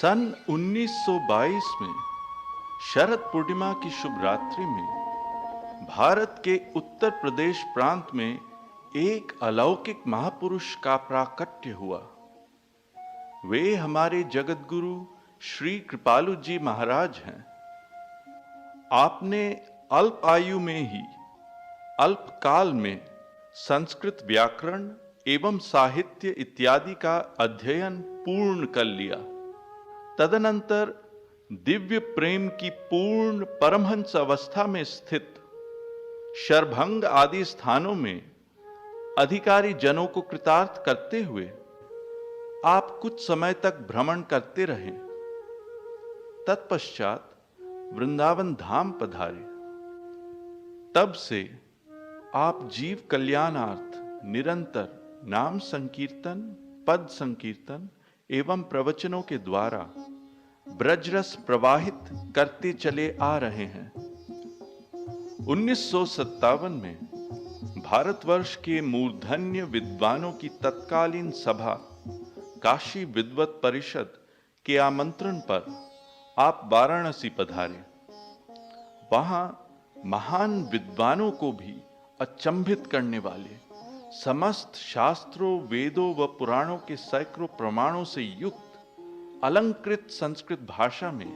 सन 1922 में शरद पूर्णिमा की शुभ रात्रि में भारत के उत्तर प्रदेश प्रांत में एक अलौकिक महापुरुष का प्राकट्य हुआ। वे हमारे जगतगुरु श्री कृपालु जी महाराज हैं। आपने अल्प आयु में ही अल्प काल में संस्कृत व्याकरण एवं साहित्य इत्यादि का अध्ययन पूर्ण कर लिया। तदनंतर दिव्य प्रेम की पूर्ण परमहंस अवस्था में स्थित शरभंग आदि स्थानों में अधिकारी जनों को कृतार्थ करते हुए आप कुछ समय तक भ्रमण करते रहे। तत्पश्चात वृंदावन धाम पधारे। तब से आप जीव कल्याणार्थ निरंतर नाम संकीर्तन, पद संकीर्तन एवं प्रवचनों के द्वारा ब्रजरस प्रवाहित करते चले आ रहे हैं। 1957 में भारतवर्ष के मूर्धन्य विद्वानों की तत्कालीन सभा काशी विद्वत परिषद के आमंत्रण पर आप वाराणसी पधारे। वहां महान विद्वानों को भी अचंभित करने वाले समस्त शास्त्रों, वेदों व पुराणों के सैकड़ों प्रमाणों से युक्त अलंकृत संस्कृत भाषा में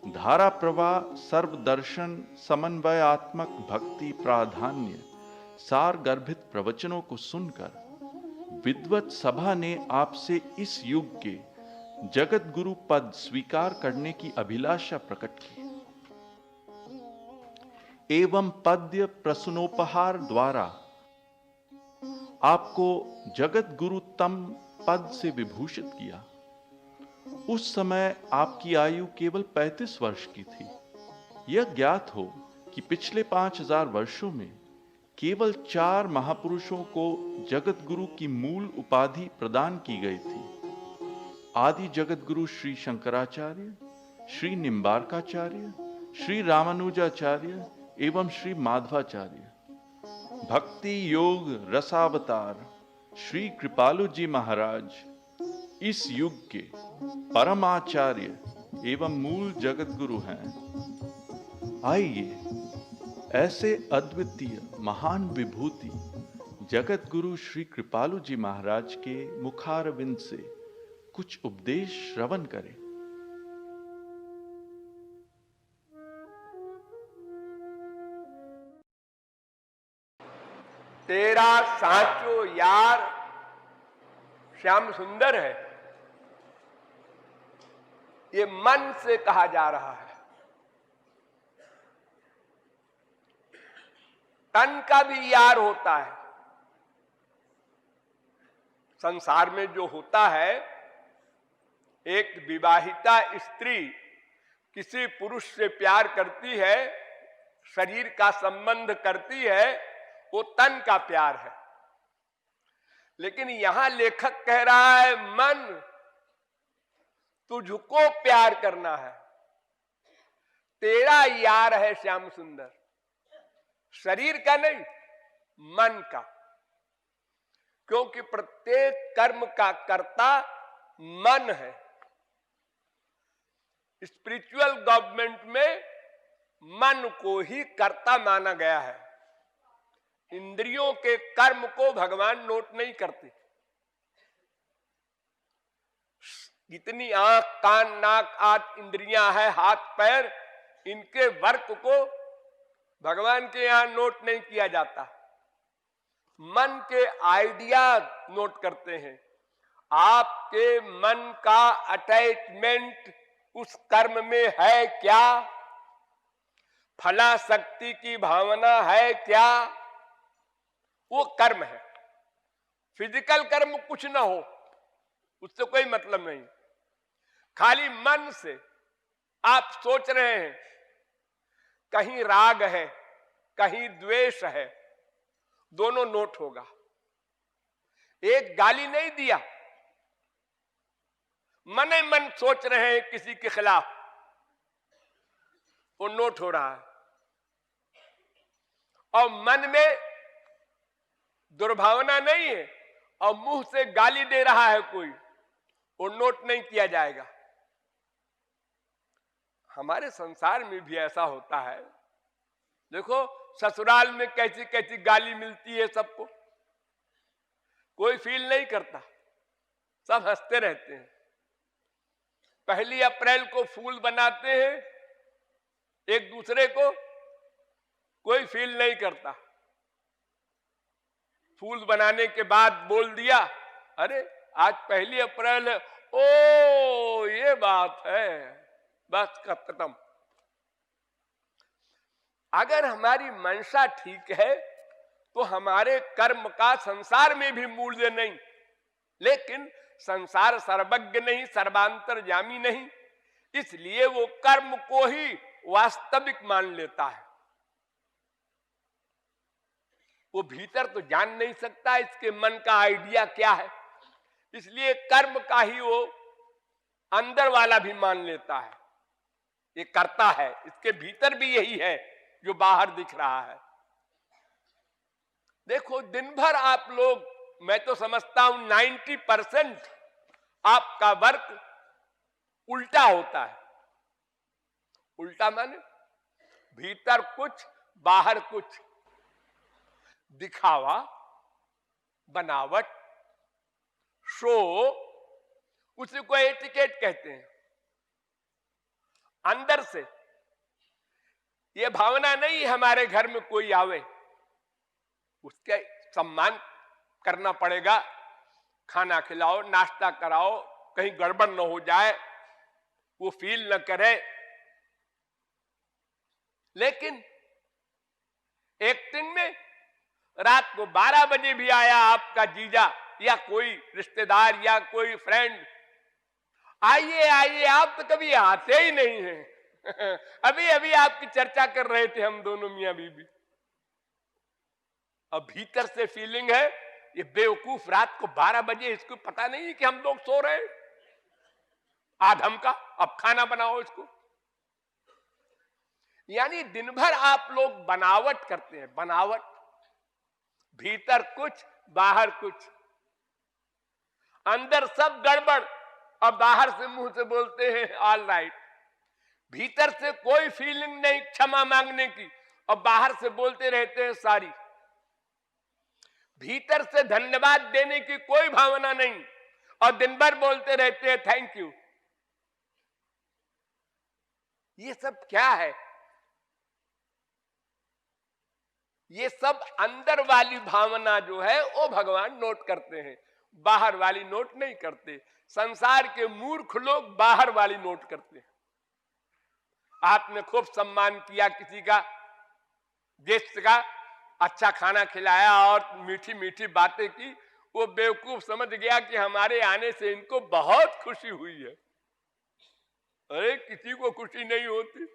धारा प्रवाह, सर्वदर्शन, समन्वयात्मक भक्ति प्राधान्य सार गर्भित प्रवचनों को सुनकर विद्वत सभा ने आपसे इस युग के जगत गुरु पद स्वीकार करने की अभिलाषा प्रकट की एवं पद्य प्रसुनोपहार द्वारा आपको जगत गुरु तम पद से विभूषित किया। उस समय आपकी आयु केवल 35 वर्ष की थी। यह ज्ञात हो कि पिछले 5000 वर्षों में केवल 4 महापुरुषों को जगत गुरु की मूल उपाधि प्रदान की गई थी। आदि जगत गुरु श्री शंकराचार्य, श्री निम्बार्काचार्य, श्री रामानुजाचार्य एवं श्री माधवाचार्य। भक्ति योग रसावतार श्री कृपालु जी महाराज इस युग के परमाचार्य एवं मूल जगत गुरु हैं। आइए ऐसे अद्वितीय महान विभूति जगत गुरु श्री कृपालु जी महाराज के मुखारविंद से कुछ उपदेश श्रवण करें। तेरा साचो यार श्याम सुंदर है, ये मन से कहा जा रहा है। तन का भी यार होता है। संसार में जो होता है, एक विवाहिता स्त्री किसी पुरुष से प्यार करती है, शरीर का संबंध करती है, वो तन का प्यार है। लेकिन यहां लेखक कह रहा है, मन तुझको प्यार करना है, तेरा यार है श्याम सुंदर। शरीर का नहीं, मन का। क्योंकि प्रत्येक कर्म का कर्ता मन है। स्पिरिचुअल गवर्नमेंट में मन को ही कर्ता माना गया है। इंद्रियों के कर्म को भगवान नोट नहीं करते। जितनी आंख, कान, नाक, आंख इंद्रियां हैं, हाथ पैर, इनके वर्क को भगवान के यहां नोट नहीं किया जाता। मन के आइडिया नोट करते हैं। आपके मन का अटैचमेंट उस कर्म में है क्या? फला शक्ति की भावना है क्या? वो कर्म है। फिजिकल कर्म कुछ ना हो, उससे कोई मतलब नहीं। खाली मन से आप सोच रहे हैं, कहीं राग है, कहीं द्वेष है, दोनों नोट होगा। एक गाली नहीं दिया, मन ही मन सोच रहे हैं किसी के खिलाफ, वो नोट हो रहा है। और मन में दुर्भावना नहीं है और मुंह से गाली दे रहा है कोई, वो नोट नहीं किया जाएगा। हमारे संसार में भी ऐसा होता है। देखो ससुराल में कैसी कैसी गाली मिलती है सबको, कोई फील नहीं करता, सब हंसते रहते हैं। 1 अप्रैल को फूल बनाते हैं एक दूसरे को, कोई फील नहीं करता। फूल बनाने के बाद बोल दिया, अरे आज 1 अप्रैल है, ओ ये बात है, बस खत्म। अगर हमारी मंशा ठीक है तो हमारे कर्म का संसार में भी मूल्य नहीं, लेकिन संसार सर्वज्ञ नहीं, सर्वांतर्यामी नहीं, इसलिए वो कर्म को ही वास्तविक मान लेता है। वो भीतर तो जान नहीं सकता इसके मन का आइडिया क्या है, इसलिए कर्म का ही वो अंदर वाला भी मान लेता है, ये करता है, इसके भीतर भी यही है जो बाहर दिख रहा है। देखो दिन भर आप लोग, मैं तो समझता हूं 90% आपका वर्क उल्टा होता है। उल्टा माने भीतर कुछ बाहर कुछ, दिखावा, बनावट, शो, उसी को एटिकेट कहते हैं। अंदर से ये भावना नहीं हमारे घर में कोई आवे उसके सम्मान करना पड़ेगा, खाना खिलाओ, नाश्ता कराओ, कहीं गड़बड़ न हो जाए, वो फील न करे। लेकिन एक्टिंग में रात को 12 बजे भी आया आपका जीजा या कोई रिश्तेदार या कोई फ्रेंड, आइए आइए, आप तो कभी आते ही नहीं हैं। अभी अभी आपकी चर्चा कर रहे थे हम दोनों मियां बीबी। अब भीतर से फीलिंग है ये बेवकूफ रात को 12 बजे, इसको पता नहीं कि हम लोग सो रहे हैं, आधम का, अब खाना बनाओ इसको। यानी दिन भर आप लोग बनावट करते हैं, बनावट, भीतर कुछ बाहर कुछ, अंदर सब गड़बड़ और बाहर से मुंह से बोलते हैं ऑल राइट। भीतर से कोई फीलिंग नहीं क्षमा मांगने की और बाहर से बोलते रहते हैं सारी। भीतर से धन्यवाद देने की कोई भावना नहीं और दिन भर बोलते रहते हैं थैंक यू। ये सब क्या है? ये सब अंदर वाली भावना जो है वो भगवान नोट करते हैं, बाहर वाली नोट नहीं करते। संसार के मूर्ख लोग बाहर वाली नोट करते हैं। आपने खूब सम्मान किया किसी का, गेस्ट का, अच्छा खाना खिलाया और मीठी मीठी बातें की, वो बेवकूफ समझ गया कि हमारे आने से इनको बहुत खुशी हुई है। अरे किसी को खुशी नहीं होती।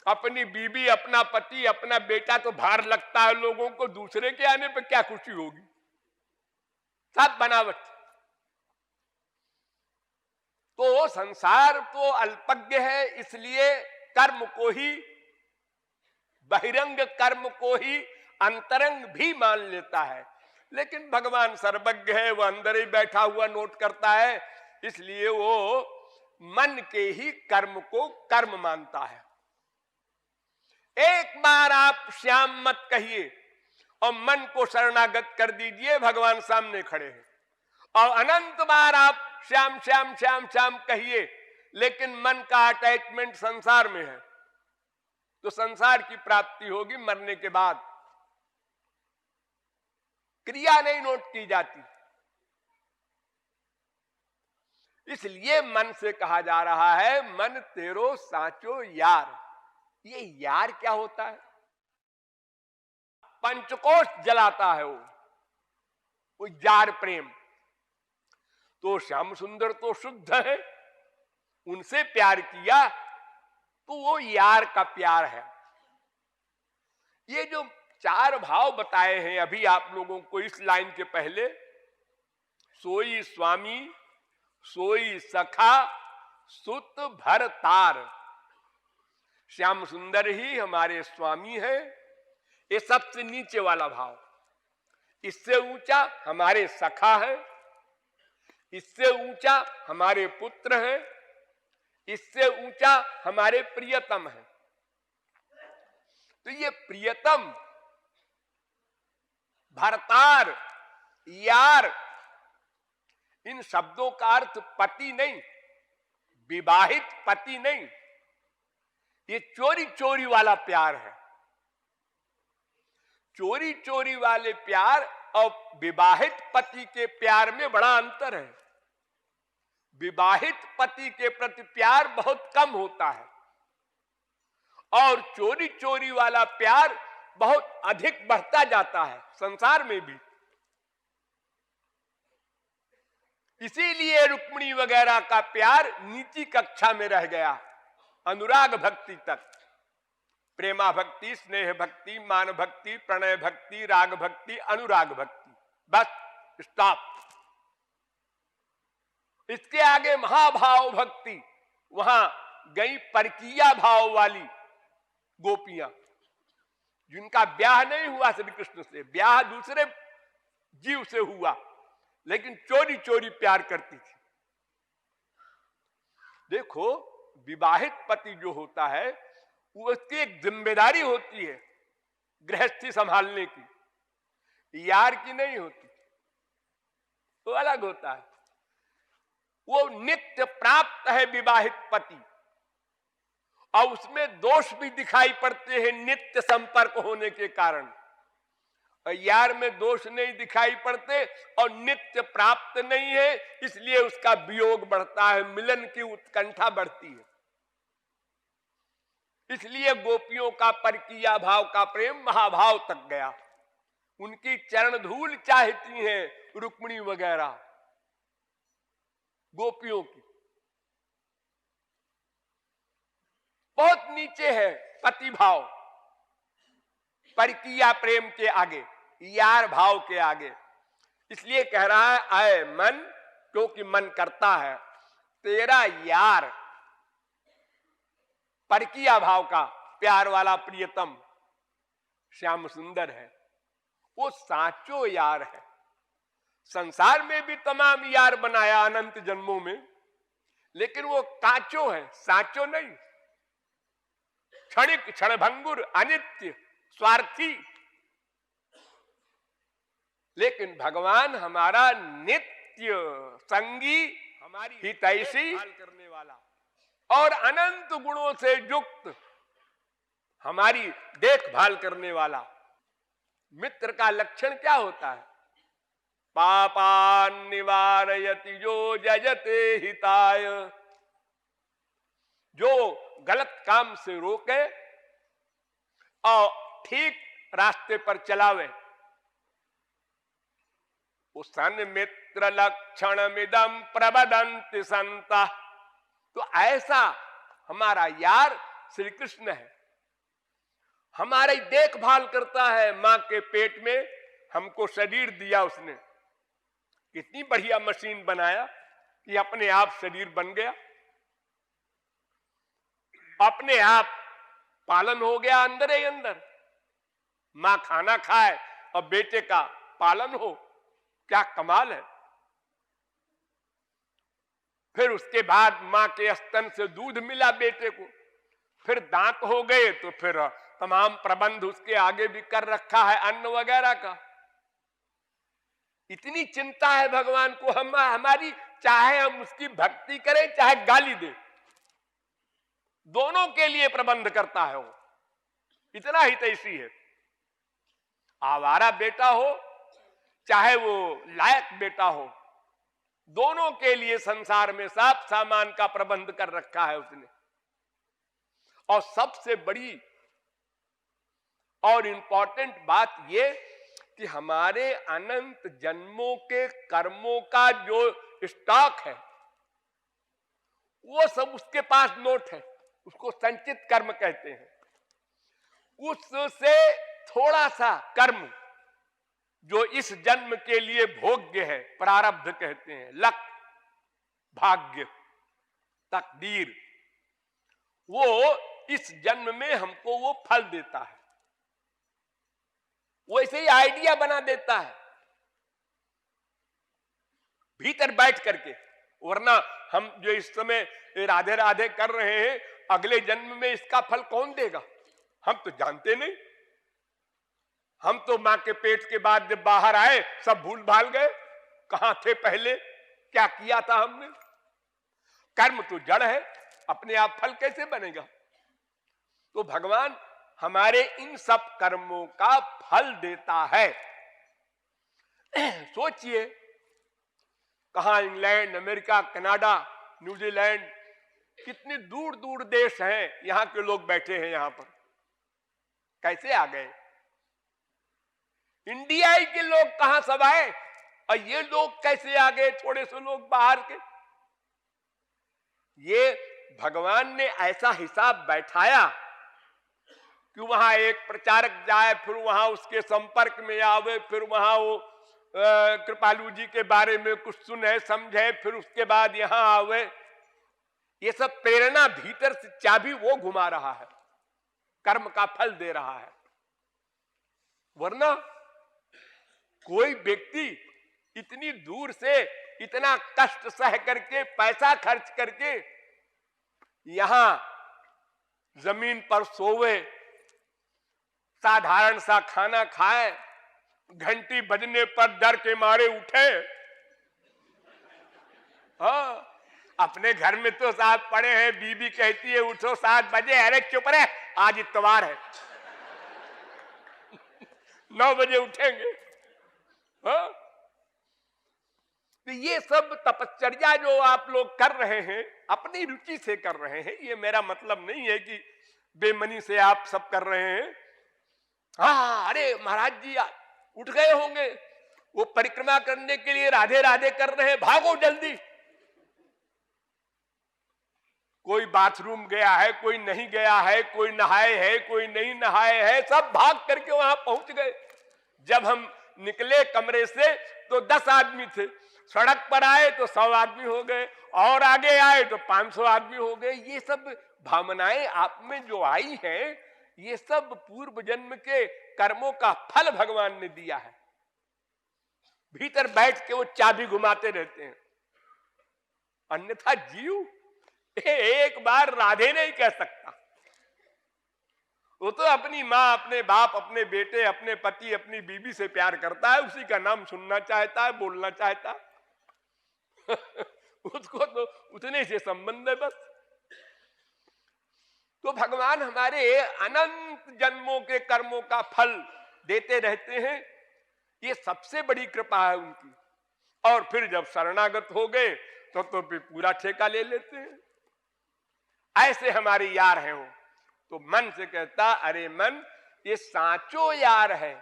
अपनी बीबी, अपना पति, अपना बेटा तो भार लगता है लोगों को, दूसरे के आने पर क्या खुशी होगी? सब बनावट। तो संसार तो अल्पज्ञ है, इसलिए कर्म को ही, बहिरंग कर्म को ही अंतरंग भी मान लेता है। लेकिन भगवान सर्वज्ञ है, वो अंदर ही बैठा हुआ नोट करता है, इसलिए वो मन के ही कर्म को कर्म मानता है। एक बार आप श्याम मत कहिए और मन को शरणागत कर दीजिए, भगवान सामने खड़े हैं। और अनंत बार आप श्याम श्याम श्याम श्याम कहिए, लेकिन मन का अटैचमेंट संसार में है, तो संसार की प्राप्ति होगी मरने के बाद। क्रिया नहीं नोट की जाती। इसलिए मन से कहा जा रहा है मन तेरो साचो यार। ये यार क्या होता है? पंचकोश जलाता है वो यार प्रेम। तो श्याम सुंदर तो शुद्ध है, उनसे प्यार किया तो वो यार का प्यार है। ये जो 4 भाव बताए हैं अभी आप लोगों को इस लाइन के पहले, सोई स्वामी, सोई सखा, सुत भर तार। श्याम सुंदर ही हमारे स्वामी है, ये सबसे नीचे वाला भाव। इससे ऊंचा हमारे सखा है, इससे ऊंचा हमारे पुत्र है, इससे ऊंचा हमारे प्रियतम है। तो ये प्रियतम, भरतार, यार, इन शब्दों का अर्थ पति नहीं, विवाहित पति नहीं, ये चोरी चोरी वाला प्यार है। चोरी चोरी वाले प्यार और विवाहित पति के प्यार में बड़ा अंतर है। विवाहित पति के प्रति प्यार बहुत कम होता है और चोरी चोरी वाला प्यार बहुत अधिक बढ़ता जाता है संसार में भी। इसीलिए रुक्मिणी वगैरह का प्यार नीची कक्षा में रह गया, अनुराग भक्ति तक। प्रेमा भक्ति, स्नेह भक्ति, मान भक्ति, प्रणय भक्ति, राग भक्ति, अनुराग भक्ति, बस स्टॉप। इसके आगे महाभाव भक्ति, वहां गई परकीया भाव वाली गोपियां, जिनका ब्याह नहीं हुआ श्री कृष्ण से, ब्याह दूसरे जीव से हुआ, लेकिन चोरी चोरी प्यार करती थी। देखो, विवाहित पति जो होता है उसकी एक जिम्मेदारी होती है गृहस्थी संभालने की, यार की नहीं होती, वो अलग होता है। वो नित्य प्राप्त है विवाहित पति, और उसमें दोष भी दिखाई पड़ते हैं नित्य संपर्क होने के कारण। यार में दोष नहीं दिखाई पड़ते और नित्य प्राप्त नहीं है, इसलिए उसका वियोग बढ़ता है, मिलन की उत्कंठा बढ़ती है। इसलिए गोपियों का परकीया भाव का प्रेम महाभाव तक गया। उनकी चरण धूल चाहती हैं रुक्मिणी वगैरह गोपियों की। बहुत नीचे है पति भाव परकीया प्रेम के आगे, यार भाव के आगे। इसलिए कह रहा है, आए मन, क्योंकि मन करता है तेरा यार, परकीया भाव का प्यार वाला प्रियतम श्याम सुंदर है, वो साचो यार है। संसार में भी तमाम यार बनाया अनंत जन्मों में, लेकिन वो काचो है, साचो नहीं। क्षणिक, क्षणभंगुर, अनित्य, स्वार्थी। लेकिन भगवान हमारा नित्य संगी, हमारी हितैषी करने वाला और अनंत गुणों से युक्त हमारी देखभाल करने वाला। मित्र का लक्षण क्या होता है? पापान निवारयति जो जयते हिताय, जो गलत काम से रोके और ठीक रास्ते पर चलावे। उसन मित्र लक्षण मिदम प्रबदंति संता। तो ऐसा हमारा यार श्री कृष्ण है, हमारी देखभाल करता है। मां के पेट में हमको शरीर दिया उसने, कितनी बढ़िया मशीन बनाया कि अपने आप शरीर बन गया, अपने आप पालन हो गया अंदर ही अंदर। मां खाना खाए और बेटे का पालन हो, क्या कमाल है। फिर उसके बाद मां के स्तन से दूध मिला बेटे को, फिर दांत हो गए तो फिर तमाम प्रबंध उसके आगे भी कर रखा है अन्न वगैरह का। इतनी चिंता है भगवान को हमारी, चाहे हम उसकी भक्ति करें चाहे गाली दें, दोनों के लिए प्रबंध करता है वो, इतना हितैषी है। आवारा बेटा हो चाहे वो लायक बेटा हो, दोनों के लिए संसार में सब सामान का प्रबंध कर रखा है उसने। और सबसे बड़ी और इंपॉर्टेंट बात यह कि हमारे अनंत जन्मों के कर्मों का जो स्टॉक है वो सब उसके पास नोट है, उसको संचित कर्म कहते हैं। उससे थोड़ा सा कर्म जो इस जन्म के लिए भोग्य है, प्रारब्ध कहते हैं, लक, भाग्य, तकदीर, वो इस जन्म में हमको वो फल देता है, वैसे ही आइडिया बना देता है भीतर बैठ करके। वरना हम जो इस समय राधे राधे कर रहे हैं, अगले जन्म में इसका फल कौन देगा? हम तो जानते नहीं। हम तो मां के पेट के बाद जब बाहर आए सब भूल भाल गए, कहां थे पहले, क्या किया था हमने। कर्म तो जड़ है, अपने आप फल कैसे बनेगा? तो भगवान हमारे इन सब कर्मों का फल देता है। सोचिए, कहां इंग्लैंड, अमेरिका, कनाडा, न्यूजीलैंड, कितने दूर दूर देश हैं, यहां के लोग बैठे हैं यहां पर, कैसे आ गए? इंडिया के लोग कहां सब आए और ये लोग कैसे आ गए, थोड़े से लोग बाहर के? ये भगवान ने ऐसा हिसाब बैठाया कि वहां एक प्रचारक जाए, फिर वहां उसके संपर्क में आवे, फिर वहां वो कृपालु जी के बारे में कुछ सुने समझे, फिर उसके बाद यहां आवे। ये सब प्रेरणा भीतर से चाबी वो घुमा रहा है, कर्म का फल दे रहा है। वरना कोई व्यक्ति इतनी दूर से इतना कष्ट सह करके, पैसा खर्च करके यहां जमीन पर सोवे, साधारण सा खाना खाए, घंटी बजने पर डर के मारे उठे। हाँ, अपने घर में तो साथ पड़े हैं, बीबी कहती है उठो 7 बजे, अरे चुप रहे आज इतवार है 9 बजे उठेंगे। हाँ? तो ये सब तपश्चर्या जो आप लोग कर रहे हैं, अपनी रुचि से कर रहे हैं, ये मेरा मतलब नहीं है कि बेमनी से आप सब कर रहे हैं। हाँ, अरे महाराज जी उठ गए होंगे, वो परिक्रमा करने के लिए राधे राधे कर रहे हैं, भागो जल्दी। कोई बाथरूम गया है, कोई नहीं गया है, कोई नहाए है, कोई नहीं नहाए है, सब भाग करके वहां पहुंच गए। जब हम निकले कमरे से तो 10 आदमी थे, सड़क पर आए तो 100 आदमी हो गए, और आगे आए तो 500 आदमी हो गए। ये सब भावनाएं आप में जो आई हैं, ये सब पूर्व जन्म के कर्मों का फल भगवान ने दिया है। भीतर बैठ के वो चाबी घुमाते रहते हैं। अन्यथा जीव एक बार राधे नहीं कह सकता। वो तो अपनी माँ, अपने बाप, अपने बेटे, अपने पति, अपनी बीबी से प्यार करता है, उसी का नाम सुनना चाहता है, बोलना चाहता है। उसको तो उतने से संबंध है बस। तो भगवान हमारे अनंत जन्मों के कर्मों का फल देते रहते हैं, ये सबसे बड़ी कृपा है उनकी। और फिर जब शरणागत हो गए तो फिर पूरा ठेका ले लेते हैं। ऐसे हमारे यार हैं वो। तो मन से कहता, अरे मन, ये साचो यार है।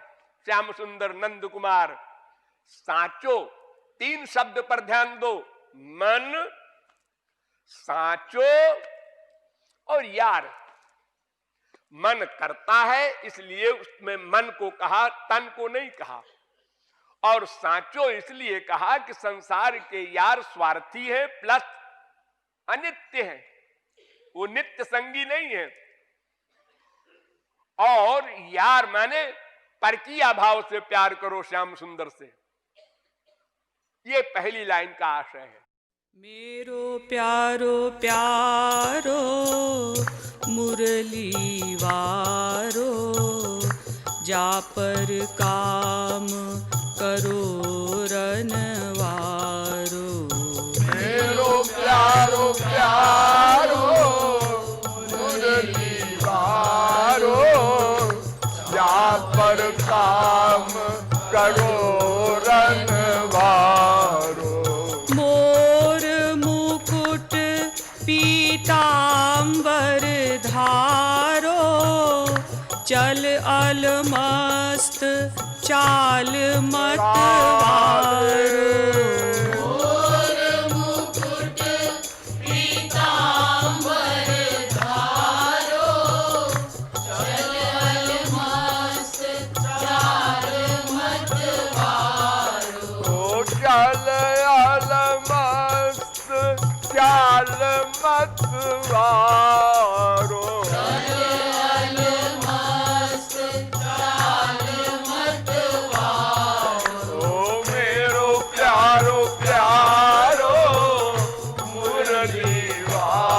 श्याम सुंदर नंद कुमार, साचो, 3 शब्द पर ध्यान दो, मन, साचो और यार। मन करता है इसलिए उसमें मन को कहा, तन को नहीं कहा। और साचो इसलिए कहा कि संसार के यार स्वार्थी है, प्लस अनित्य है, वो नित्य संगी नहीं है। और यार माने परकीय भाव से प्यार करो श्याम सुंदर से। ये पहली लाइन का आशय है। मेरो प्यारो प्यारो मुरली वारो, जा पर काम करो रनवारो। मेरो प्यारो प्यारो मुरली वारो, जा पर काम करो रनवारो। मोर मुकुट पीतांबर धारो, चल अलमस्त चाल मतवारो। मोर मुकुट पीतांबर धारो, चल अलमस्त चाल मतवारो। चल अलमस्त चाल मतवारो। मेरो प्यारो प्यारो मुरली वारो,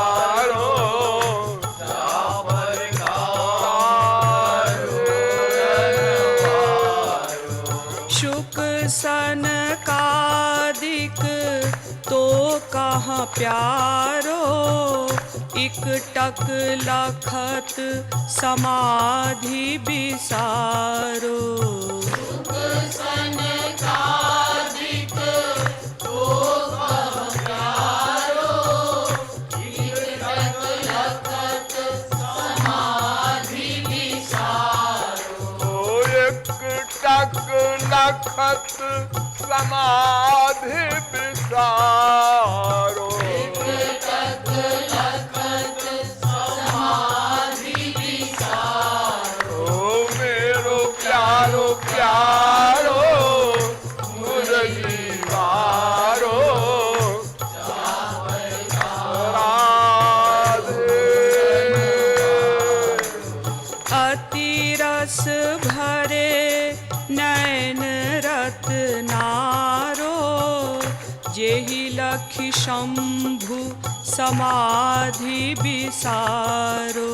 प्यारो, इक टक लखत समाधि बिसारो। लखत समाधि बिसारो, मेरो प्यारो प्यारो मुरली वारो, राधे। अति रस भरे नैन रत्नारो, जेहि लखि शंभु समाधि बिसारो।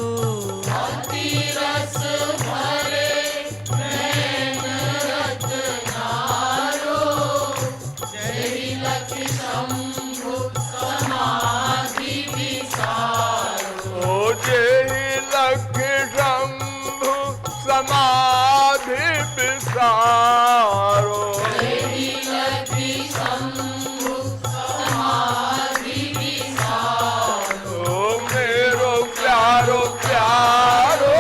समाधि बिसारो, मेरो प्यारो प्यारो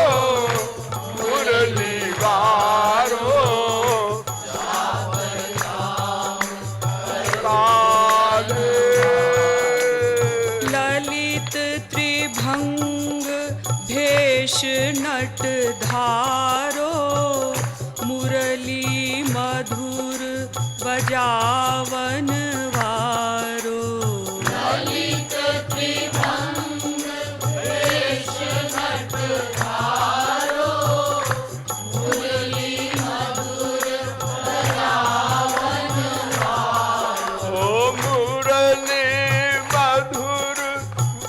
मुरली वारो, राधे। ललित त्रिभंग भेष नट धारो, मुरली मधुर बजावन वारो। ललित त्रिभंग भेष नट धारो, मुरली मधुर बजावन वारो। मुरली मधुर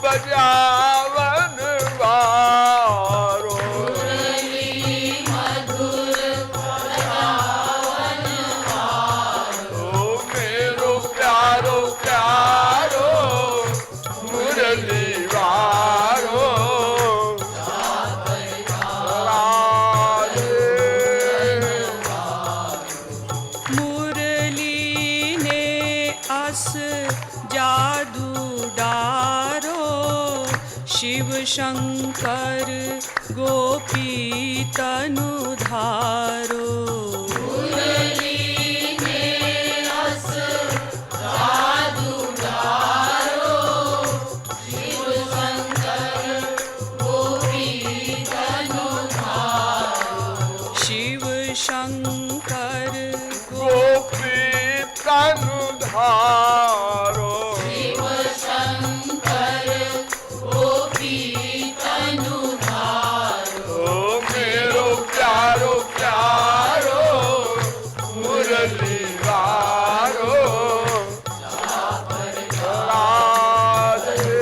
बजावन वारो, मेरो प्यारो प्यारो मुरली वारो, राधे। मुरली ने अस जादू डारो, शिव शंकर गोपी तनु धारो। मुरली ने अस जादू डारो, शिव शंकर गोपी तनु धारो। शिव शंकर गोपी तनु धारो, मेरो प्यारो प्यारो मुरली वारो, राधे।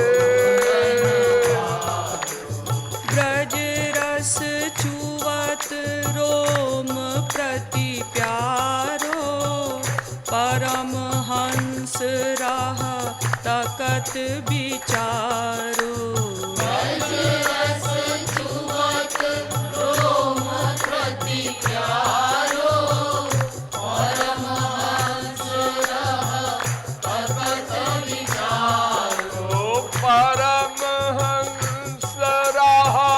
ब्रज रस चुवत रोम प्रति प्यारो, परम हंस रहा तकत विचारो। ब्रज रस चुवत रोम प्रति प्यारो, परम हंस रहा तकत विचारो। परमहंस रहा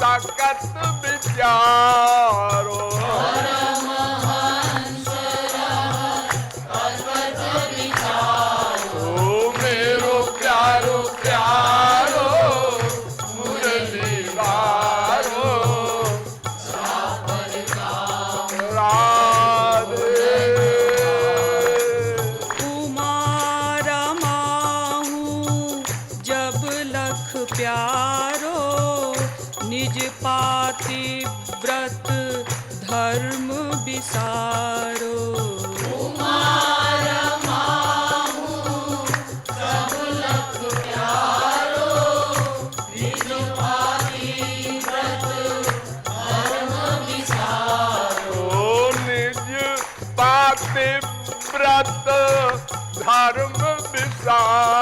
तकत विचारो, मेरो प्यारो प्यारो मुरली वारो, राधे। उमा रमाहूँ जब लख प्यारो, निज पाति व्रत धर्म बिसारो। उमा रमाहूँ जब लख प्यारो, निज पाति व्रत धर्म बिसारो। निज पाति व्रत धर्म बिसारो,